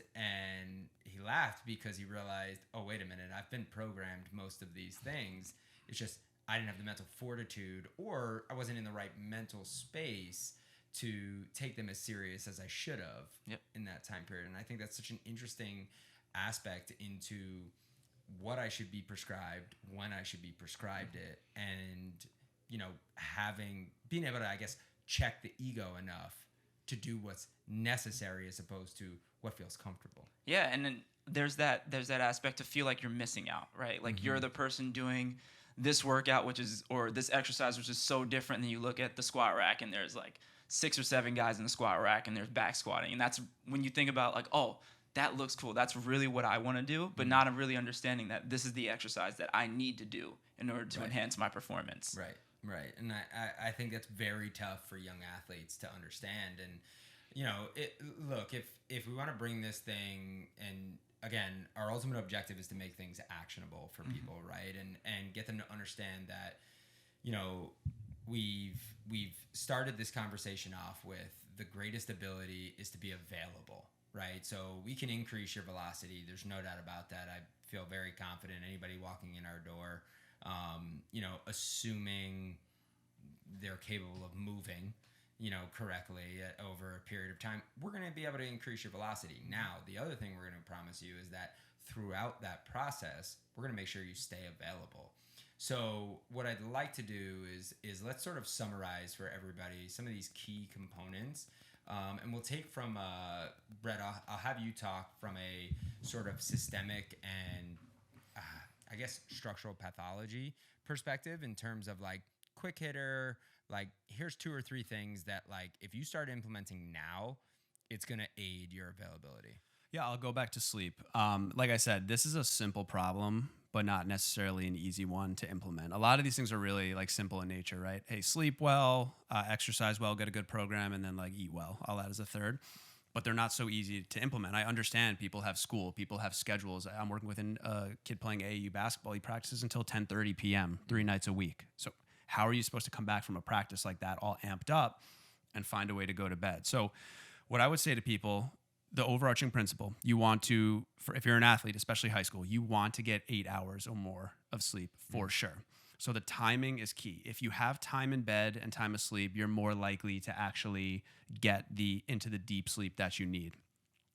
because he realized, oh, wait a minute, I've been programmed most of these things. It's just, I didn't have the mental fortitude, or I wasn't in the right mental space to take them as serious as I should have in that time period. And I think that's such an interesting aspect into what I should be prescribed, when I should be prescribed it, and, you know, being able to, I guess, check the ego enough to do what's necessary as opposed to what feels comfortable. Yeah, and then there's that aspect to feel like you're missing out, right? Like you're the person doing this workout, or this exercise, which is so different than you look at the squat rack and there's like 6 or 7 guys in the squat rack and there's back squatting. And that's when you think about like, oh, that looks cool. That's really what I want to do, but not really understanding that this is the exercise that I need to do in order to enhance my performance. Right. And I think that's very tough for young athletes to understand. And, you know, look, if we want to bring this thing, and again, our ultimate objective is to make things actionable for people, right? And get them to understand that, you know, we've started this conversation off with the greatest ability is to be available, right? So we can increase your velocity. There's no doubt about that. I feel very confident anybody walking in our door, you know, assuming they're capable of moving, you know, correctly over a period of time, we're going to be able to increase your velocity. Now, the other thing we're going to promise you is that throughout that process, we're going to make sure you stay available. So what I'd like to do is let's sort of summarize for everybody some of these key components. And we'll take from, Brett, I'll have you talk from a sort of systemic and, I guess, structural pathology perspective in terms of like quick hitter, like here's 2 or 3 things that like if you start implementing now, it's going to aid your availability. Yeah, I'll go back to sleep. Like I said, this is a simple problem, but not necessarily an easy one to implement. A lot of these things are really like simple in nature, right? Hey, sleep well, exercise well, get a good program, and then like eat well. I'll add as a third. But they're not so easy to implement. I understand people have school, people have schedules. I'm working with a kid playing AAU basketball. He practices until 10:30 p.m. 3 nights a week. So how are you supposed to come back from a practice like that all amped up and find a way to go to bed? So what I would say to people, the overarching principle, you want to, if you're an athlete, especially high school, you want to get 8 hours or more of sleep for sure. So the timing is key. If you have time in bed and time asleep, you're more likely to actually get into the deep sleep that you need.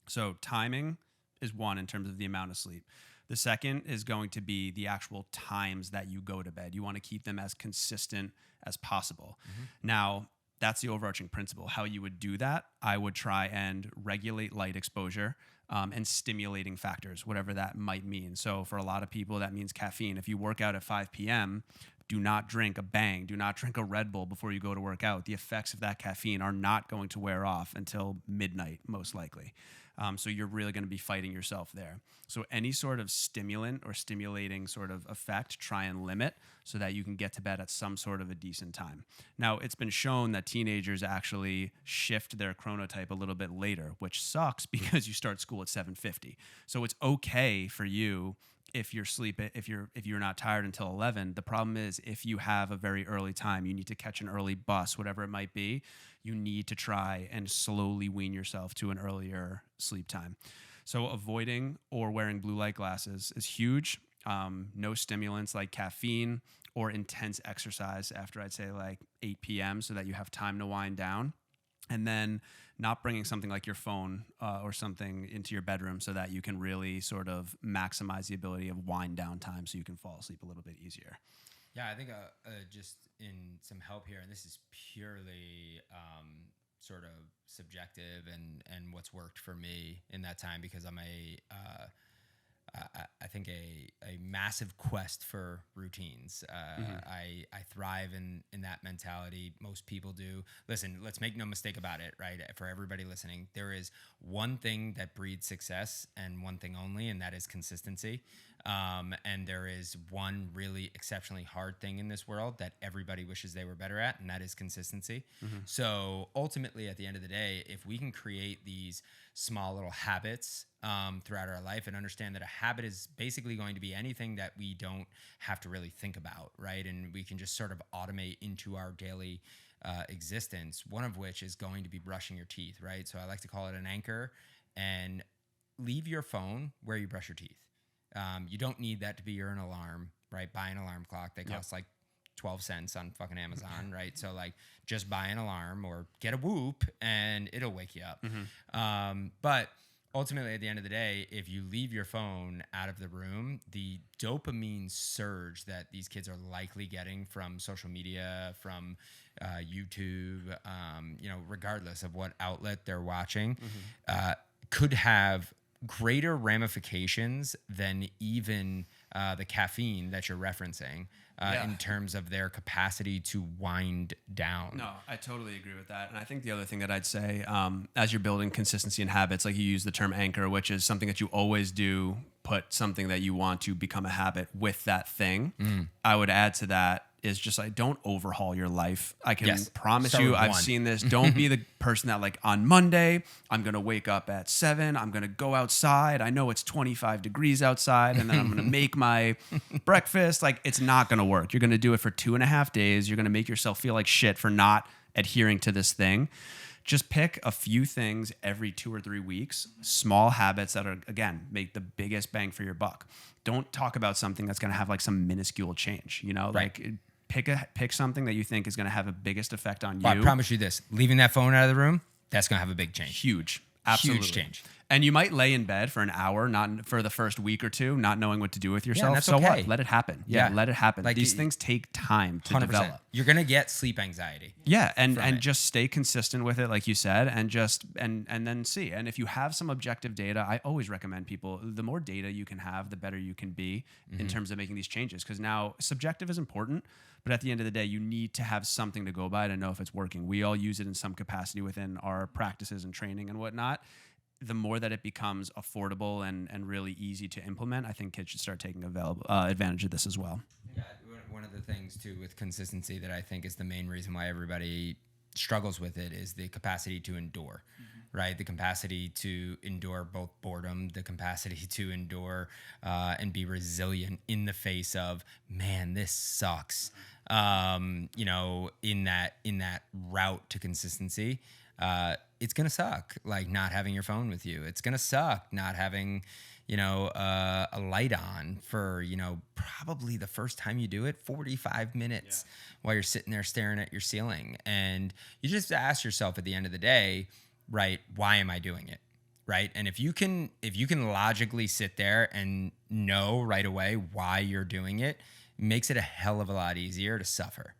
So timing is one in terms of the amount of sleep. The second is going to be the actual times that you go to bed. You want to keep them as consistent as possible. Now, that's the overarching principle. How you would do that, I would try and regulate light exposure and stimulating factors, whatever that might mean. So for a lot of people, that means caffeine. If you work out at 5 p.m., do not drink a Bang, do not drink a Red Bull before you go to work out. The effects of that caffeine are not going to wear off until midnight, most likely. So you're really going to be fighting yourself there. So any sort of stimulant or stimulating sort of effect, try and limit so that you can get to bed at some sort of a decent time. Now, it's been shown that teenagers actually shift their chronotype a little bit later, which sucks because you start school at 7:50. So it's okay for you if you're not tired until 11. The problem is if you have a very early time, you need to catch an early bus, whatever it might be, you need to try and slowly wean yourself to an earlier sleep time. So avoiding or wearing blue light glasses is huge. No stimulants like caffeine or intense exercise after I'd say like 8 p.m. so that you have time to wind down. And then not bringing something like your phone or something into your bedroom so that you can really sort of maximize the ability of wind down time so you can fall asleep a little bit easier. Yeah, I think just in some help here, and this is purely sort of subjective and what's worked for me in that time, because I'm I think a massive quest for routines. I thrive in that mentality. Most people do. Listen, let's make no mistake about it, right? For everybody listening, there is one thing that breeds success and one thing only, and that is consistency. And there is one really exceptionally hard thing in this world that everybody wishes they were better at, and that is consistency. So ultimately, at the end of the day, if we can create these small little habits throughout our life and understand that a habit is basically going to be anything that we don't have to really think about, right? And we can just sort of automate into our daily existence, one of which is going to be brushing your teeth, right? So I like to call it an anchor, and leave your phone where you brush your teeth. You don't need that to be your alarm, right? Buy an alarm clock. They cost like 12 cents on fucking Amazon, right? So like just buy an alarm or get a Whoop and it'll wake you up. But ultimately, at the end of the day, if you leave your phone out of the room, the dopamine surge that these kids are likely getting from social media, from YouTube, regardless of what outlet they're watching, could have greater ramifications than even the caffeine that you're referencing in terms of their capacity to wind down. No, I totally agree with that. And I think the other thing that I'd say, as you're building consistency and habits, like you use the term anchor, which is something that you always do, put something that you want to become a habit with that thing. I would add to that is just like, don't overhaul your life. I can promise you, I've seen this. Don't be the person that like on Monday, I'm going to wake up at 7. I'm going to go outside. I know it's 25 degrees outside, and then I'm going to make my breakfast. Like, it's not going to work. You're going to do it for 2.5 days. You're going to make yourself feel like shit for not adhering to this thing. Just pick a few things every 2 or 3 weeks, small habits that are, again, make the biggest bang for your buck. Don't talk about something that's going to have like some minuscule change, like pick something that you think is going to have a biggest effect on you. Well, I promise you this, leaving that phone out of the room, that's going to have a big change. Huge. Absolutely. Huge change. And you might lay in bed for an hour, not for the first week or two, not knowing what to do with yourself. That's so okay. what? Let it happen. Yeah, let it happen. Like, these things take time to 100%. Develop. You're going to get sleep anxiety. Yeah, and just stay consistent with it, like you said, and just and then see. And if you have some objective data, I always recommend people, the more data you can have, the better you can be in terms of making these changes. Because now subjective is important, but at the end of the day, you need to have something to go by to know if it's working. We all use it in some capacity within our practices and training and whatnot. The more that it becomes affordable and really easy to implement, I think kids should start taking advantage of this as well. Yeah, one of the things too with consistency that I think is the main reason why everybody struggles with it is the capacity to endure, right? The capacity to endure both boredom, the capacity to endure and be resilient in the face of, man, this sucks. In that route to consistency. It's going to suck, like not having your phone with you. It's going to suck not having, a light on for, probably the first time you do it, 45 minutes while you're sitting there staring at your ceiling. And you just ask yourself at the end of the day, right, why am I doing it? Right. And if you can logically sit there and know right away why you're doing it, makes it a hell of a lot easier to suffer.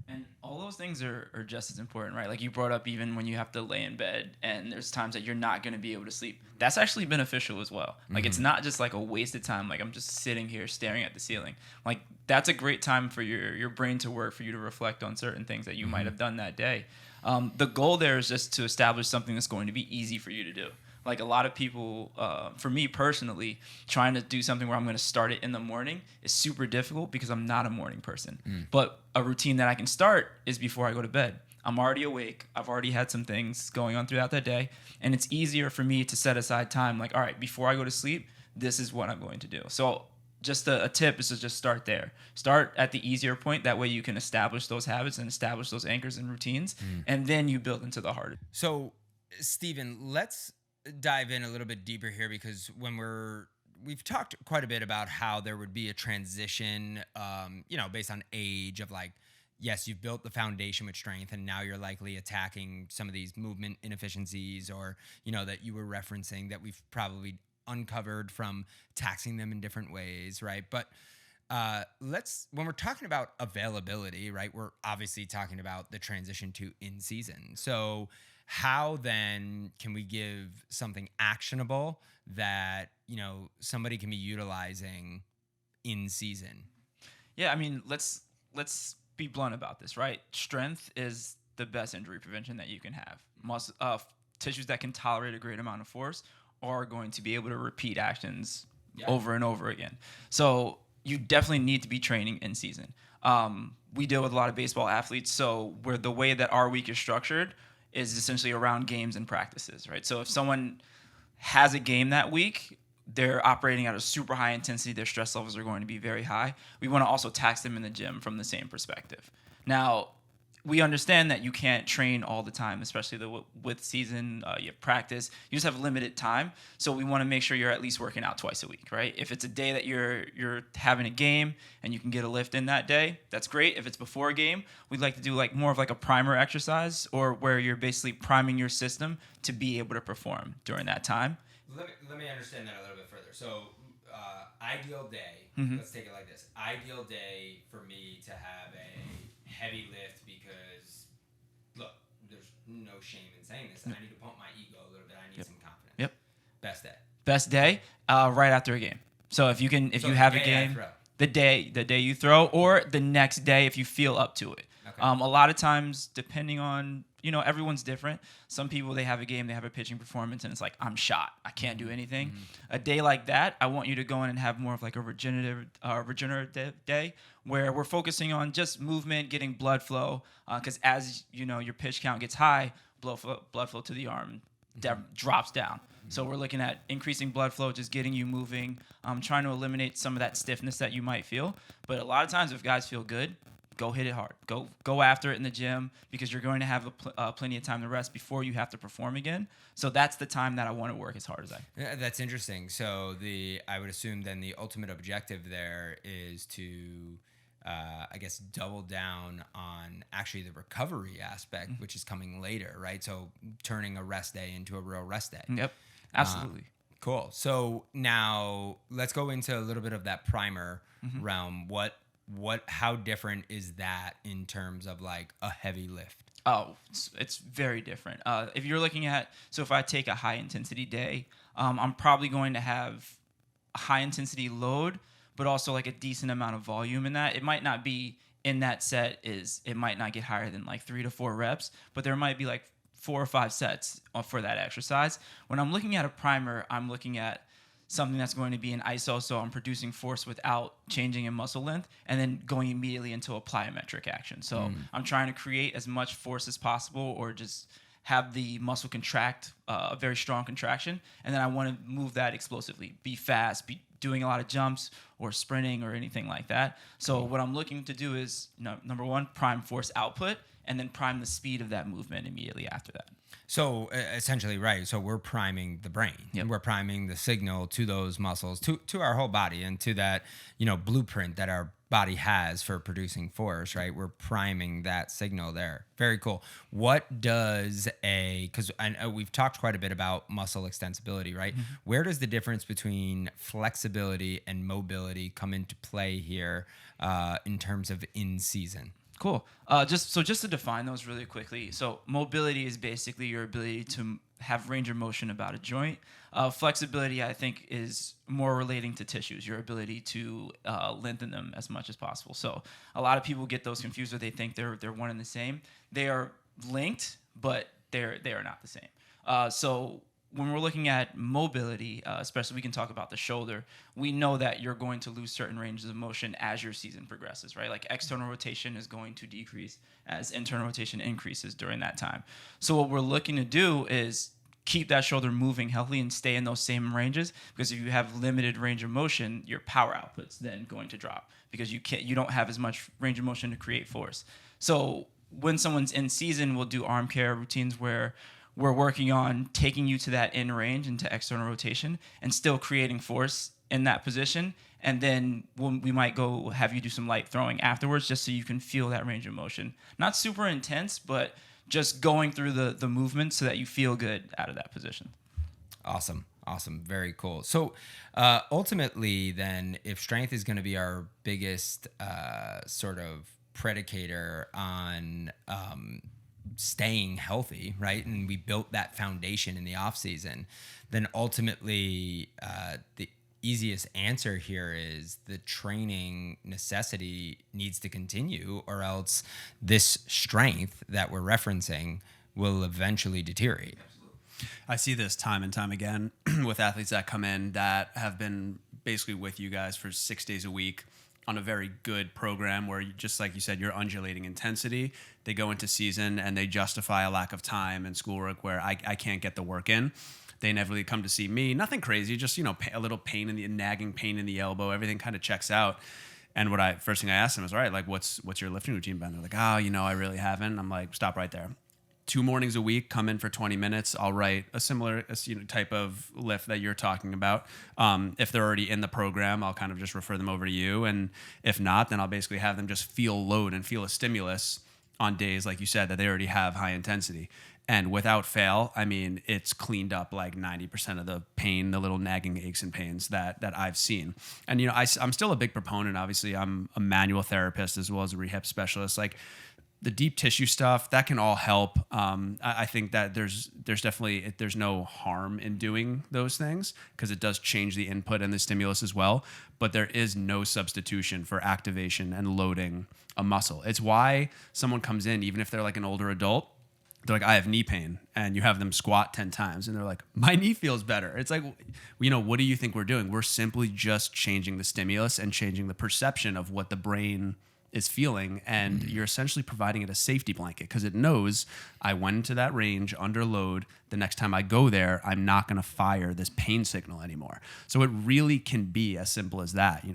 And all those things are just as important, right? Like you brought up, even when you have to lay in bed and there's times that you're not going to be able to sleep, that's actually beneficial as well. Like it's not just like a wasted time. Like I'm just sitting here staring at the ceiling. Like that's a great time for your brain to work, for you to reflect on certain things that you might have done that day. The goal there is just to establish something that's going to be easy for you to do. Like a lot of people, for me personally, trying to do something where I'm going to start it in the morning is super difficult because I'm not a morning person. But a routine that I can start is before I go to bed. I'm already awake. I've already had some things going on throughout that day. And it's easier for me to set aside time. Like, all right, before I go to sleep, this is what I'm going to do. So just a tip is to just start there. Start at the easier point. That way you can establish those habits and establish those anchors and routines. And then you build into the harder. So, Stephen, let's dive in a little bit deeper here, because we've talked quite a bit about how there would be a transition, based on age of like, yes, you've built the foundation with strength and now you're likely attacking some of these movement inefficiencies or, that you were referencing that we've probably uncovered from taxing them in different ways, right? But when we're talking about availability, right, we're obviously talking about the transition to in season. So how then can we give something actionable that, somebody can be utilizing in season? Yeah, I mean, let's be blunt about this, right? Strength is the best injury prevention that you can have. Tissues that can tolerate a great amount of force are going to be able to repeat actions over and over again. So you definitely need to be training in season. We deal with a lot of baseball athletes, so where the way that our week is structured is essentially around games and practices, right? So if someone has a game that week, they're operating at a super high intensity, their stress levels are going to be very high. We want to also tax them in the gym from the same perspective. Now, we understand that you can't train all the time, especially with season, you have practice. You just have limited time. So we want to make sure you're at least working out twice a week, right? If it's a day that you're having a game and you can get a lift in that day, that's great. If it's before a game, we'd like to do like more of like a primer exercise, or where you're basically priming your system to be able to perform during that time. Let me understand that a little bit further. So, ideal day, let's take it like this. Ideal day for me to have a heavy lift, because, look, there's no shame in saying this. I need to pump my ego a little bit. I need some confidence. Yep. Best day. Best day, right after a game. So if you have a game, the day you throw, or the next day if you feel up to it. Okay. A lot of times, depending on, everyone's different. Some people, they have a game, they have a pitching performance, and it's like, I'm shot. I can't do anything. A day like that, I want you to go in and have more of like a regenerative day, where we're focusing on just movement, getting blood flow, because as your pitch count gets high, blood flow to the arm drops down. So we're looking at increasing blood flow, just getting you moving, trying to eliminate some of that stiffness that you might feel. But a lot of times, if guys feel good, go hit it hard. Go after it in the gym, because you're going to have plenty of time to rest before you have to perform again. So that's the time that I want to work as hard as I can. Yeah, that's interesting. So I would assume then the ultimate objective there is to, double down on actually the recovery aspect, which is coming later, right? So turning a rest day into a real rest day. Yep, absolutely. Cool. So now let's go into a little bit of that primer realm. How different is that in terms of like a heavy lift? Oh, it's very different. If you're looking at, so if I take a high intensity day, I'm probably going to have a high intensity load, but also like a decent amount of volume in that. It might not be in that set, it might not get higher than like 3 to 4 reps, but there might be like 4 or 5 sets for that exercise. When I'm looking at a primer, I'm looking at something that's going to be an ISO, so I'm producing force without changing in muscle length, and then going immediately into a plyometric action. So I'm trying to create as much force as possible, or just have the muscle contract, a very strong contraction, and then I want to move that explosively, be fast, be doing a lot of jumps or sprinting or anything like that. So what I'm looking to do is, number one, prime force output, and then prime the speed of that movement immediately after that. So essentially, right. So we're priming the brain. Yep. We're priming the signal to those muscles, to our whole body, and to that, blueprint that our body has for producing force, right? We're priming that signal there. Very cool. What does because we've talked quite a bit about muscle extensibility, right? Where does the difference between flexibility and mobility come into play here in terms of in season? Cool. Just to define those really quickly. So mobility is basically your ability to have range of motion about a joint. Flexibility, I think, is more relating to tissues, your ability to lengthen them as much as possible. So a lot of people get those confused, or they think they're one and the same. They are linked, but they are not the same. So when we're looking at mobility, especially we can talk about the shoulder, we know that you're going to lose certain ranges of motion as your season progresses, right? Like external rotation is going to decrease as internal rotation increases during that time. So what we're looking to do is keep that shoulder moving healthy and stay in those same ranges, because if you have limited range of motion, your power output's then going to drop because you don't have as much range of motion to create force. So when someone's in season, we'll do arm care routines where we're working on taking you to that in range into external rotation and still creating force in that position. And then we might go have you do some light throwing afterwards, just so you can feel that range of motion. Not super intense, but just going through the movement so that you feel good out of that position. Awesome. Very cool. So ultimately then, if strength is going to be our biggest sort of predicator on staying healthy, right? And we built that foundation in the off season, then ultimately the easiest answer here is the training necessity needs to continue, or else this strength that we're referencing will eventually deteriorate. I see this time and time again with athletes that come in that have been basically with you guys for 6 days a week on a very good program where, just like you said, you're undulating intensity. They go into season and they justify a lack of time and schoolwork where I can't get the work in. They inevitably come to see me. Nothing crazy, just a little nagging pain in the elbow. Everything kind of checks out. And first thing I asked them is, all right, like what's your lifting routine been? They're like, I really haven't. I'm like, stop right there. 2 mornings a week, come in for 20 minutes. I'll write a similar type of lift that you're talking about. If they're already in the program, I'll kind of just refer them over to you. And if not, then I'll basically have them just feel load and feel a stimulus on days, like you said, that they already have high intensity. And without fail, I mean, it's cleaned up like 90% of the pain, the little nagging aches and pains that I've seen. And, I'm still a big proponent. Obviously, I'm a manual therapist as well as a rehab specialist. Like, the deep tissue stuff, that can all help. I think that there's definitely no harm in doing those things because it does change the input and the stimulus as well. But there is no substitution for activation and loading a muscle. It's why someone comes in, even if they're like an older adult, they're like, I have knee pain, and you have them squat 10 times and they're like, my knee feels better. It's like, what do you think we're doing? We're simply just changing the stimulus and changing the perception of what the brain is feeling, and you're essentially providing it a safety blanket because it knows I went into that range under load. The next time I go there, I'm not going to fire this pain signal anymore. So it really can be as simple as that.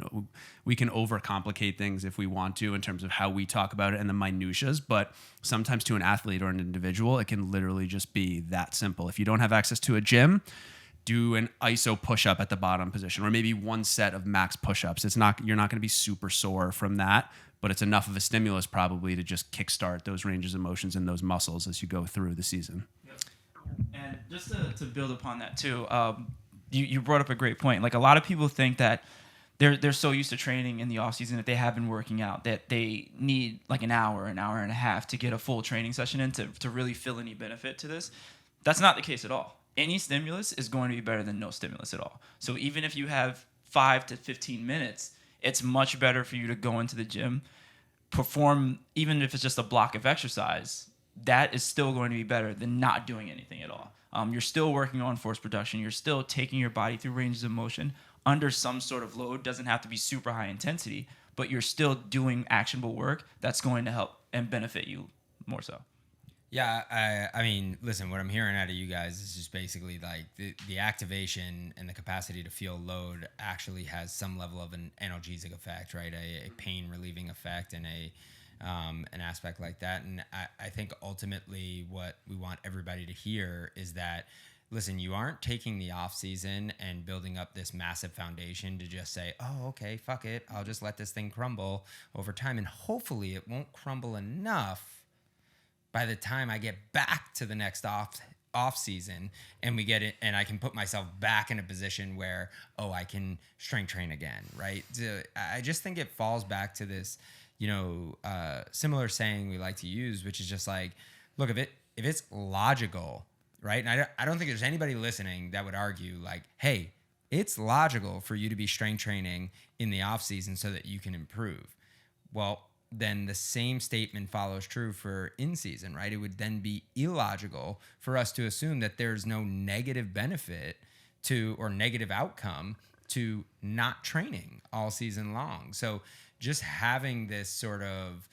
We can overcomplicate things if we want to in terms of how we talk about it and the minutiae, but sometimes to an athlete or an individual, it can literally just be that simple. If you don't have access to a gym, do an iso push-up at the bottom position, or maybe one set of max push-ups. You're not going to be super sore from that, but it's enough of a stimulus probably to just kickstart those ranges of motions and those muscles as you go through the season. And just to build upon that too, you brought up a great point. Like, a lot of people think that they're so used to training in the off season that they have been working out that they need like an hour and a half to get a full training session in to really feel any benefit to this. That's not the case at all. Any stimulus is going to be better than no stimulus at all. So even if you have 5 to 15 minutes, it's much better for you to go into the gym, perform, even if it's just a block of exercise. That is still going to be better than not doing anything at all. You're still working on force production. You're still taking your body through ranges of motion under some sort of load. Doesn't have to be super high intensity, but you're still doing actionable work that's going to help and benefit you more so. Yeah, I mean, listen, what I'm hearing out of you guys is just basically like the activation and the capacity to feel load actually has some level of an analgesic effect, right? A pain relieving effect and an aspect like that. And I think ultimately what we want everybody to hear is that, listen, you aren't taking the off season and building up this massive foundation to just say, oh, okay, fuck it, I'll just let this thing crumble over time. And hopefully it won't crumble enough by the time I get back to the next off season and we get it, and I can put myself back in a position where, I can strength train again, right? I just think it falls back to this, similar saying we like to use, which is just like, look, if it's logical, right? And I don't think there's anybody listening that would argue like, hey, it's logical for you to be strength training in the off season so that you can improve. Well, then the same statement follows true for in season, right? It would then be illogical for us to assume that there's no negative benefit to or negative outcome to not training all season long. So just having this sort of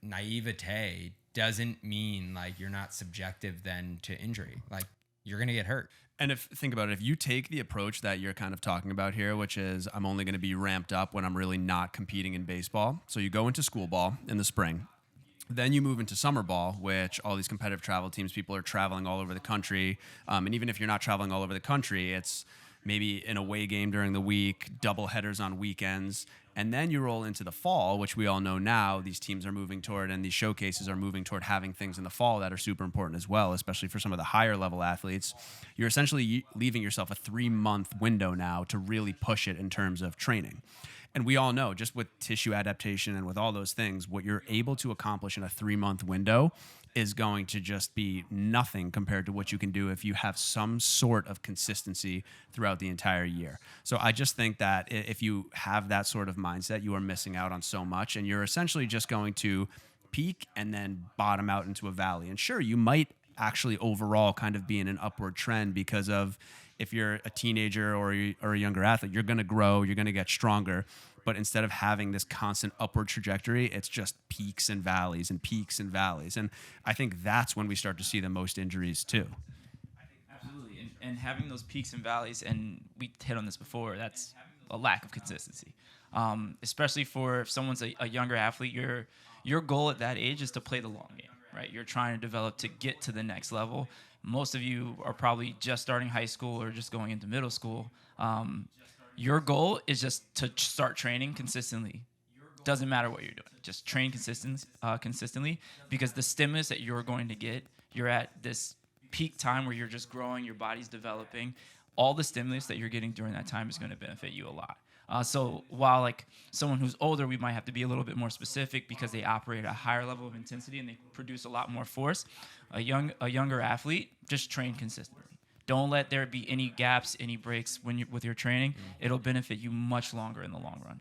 naivete doesn't mean like you're not subjective then to injury. Like you're going to get hurt. And think about it, if you take the approach that you're kind of talking about here, which is I'm only going to be ramped up when I'm really not competing in baseball. So you go into school ball in the spring. Then you move into summer ball, which all these competitive travel teams, people are traveling all over the country. And even if you're not traveling all over the country, it's maybe an away game during the week, double headers on weekends. And then you roll into the fall, which we all know now these teams are moving toward, and these showcases are moving toward having things in the fall that are super important as well, especially for some of the higher level athletes. You're essentially leaving yourself a 3-month window now to really push it in terms of training. And we all know, just with tissue adaptation and with all those things, what you're able to accomplish in a 3-month window is going to just be nothing compared to what you can do if you have some sort of consistency throughout the entire year. So I just think that if you have that sort of mindset, you are missing out on so much, and you're essentially just going to peak and then bottom out into a valley. And sure, you might actually overall kind of be in an upward trend because of if you're a teenager or a younger athlete, you're going to grow, you're going to get stronger. But instead of having this constant upward trajectory, it's just peaks and valleys and peaks and valleys. And I think that's when we start to see the most injuries too. Absolutely. And having those peaks and valleys, and we hit on this before, that's a lack of consistency. Especially for if someone's a younger athlete, your goal at that age is to play the long game, right? You're trying to develop to get to the next level. Most of you are probably just starting high school or just going into middle school. Your goal is just to start training consistently. Doesn't matter what you're doing. Just train consistently because the stimulus that you're going to get, you're at this peak time where you're just growing, your body's developing. All the stimulus that you're getting during that time is going to benefit you a lot. So while like someone who's older, we might have to be a little bit more specific because they operate at a higher level of intensity and they produce a lot more force. A younger athlete, just train consistently. Don't let there be any gaps, any breaks with your training. It'll benefit you much longer in the long run.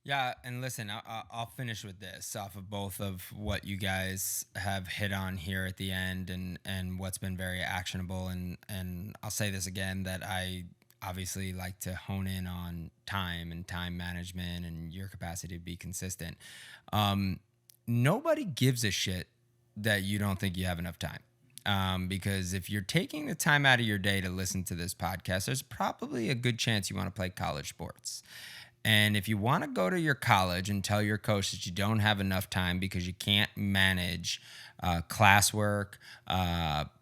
Yeah, and listen, I'll finish with this off of both of what you guys have hit on here at the end and what's been very actionable. And I'll say this again, that I obviously like to hone in on time and time management and your capacity to be consistent. Nobody gives a shit that you don't think you have enough time. Because if you're taking the time out of your day to listen to this podcast, there's probably a good chance you want to play college sports. And if you want to go to your college and tell your coach that you don't have enough time because you can't manage classwork,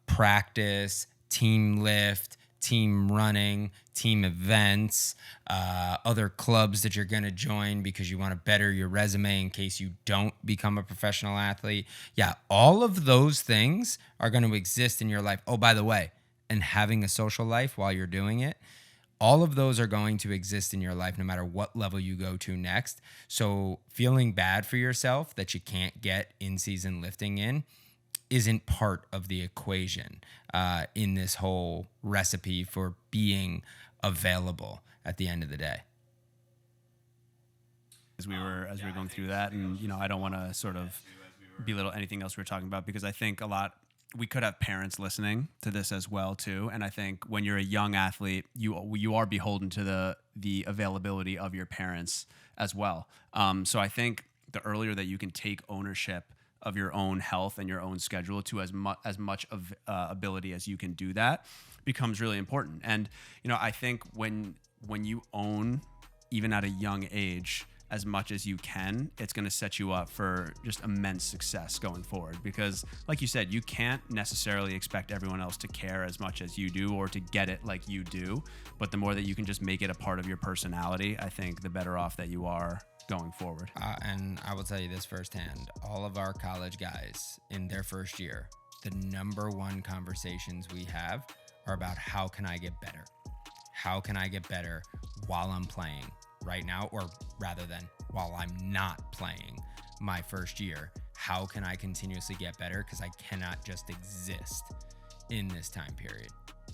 practice, team lift, team running, team events, other clubs that you're going to join because you want to better your resume in case you don't become a professional athlete. Yeah, all of those things are going to exist in your life. Oh, by the way, and having a social life while you're doing it, all of those are going to exist in your life no matter what level you go to next. So feeling bad for yourself that you can't get in-season lifting in isn't part of the equation in this whole recipe for being available at the end of the day. As we were going through that, and I don't want to sort of belittle anything else we're talking about because I think we could have parents listening to this as well too. And I think when you're a young athlete, you are beholden to the availability of your parents as well. So I think the earlier that you can take ownership of your own health and your own schedule to as much of ability as you can do that becomes really important. And I think when you own, even at a young age, as much as you can, it's going to set you up for just immense success going forward. Because like you said, you can't necessarily expect everyone else to care as much as you do or to get it like you do. But the more that you can just make it a part of your personality, I think the better off that you are going forward. And I will tell you this firsthand, all of our college guys in their first year, the number one conversations we have are about how can I get better? how can I get better while I'm playing right now, or rather than while I'm not playing my first year? How can I continuously get better? Because I cannot just exist in this time period.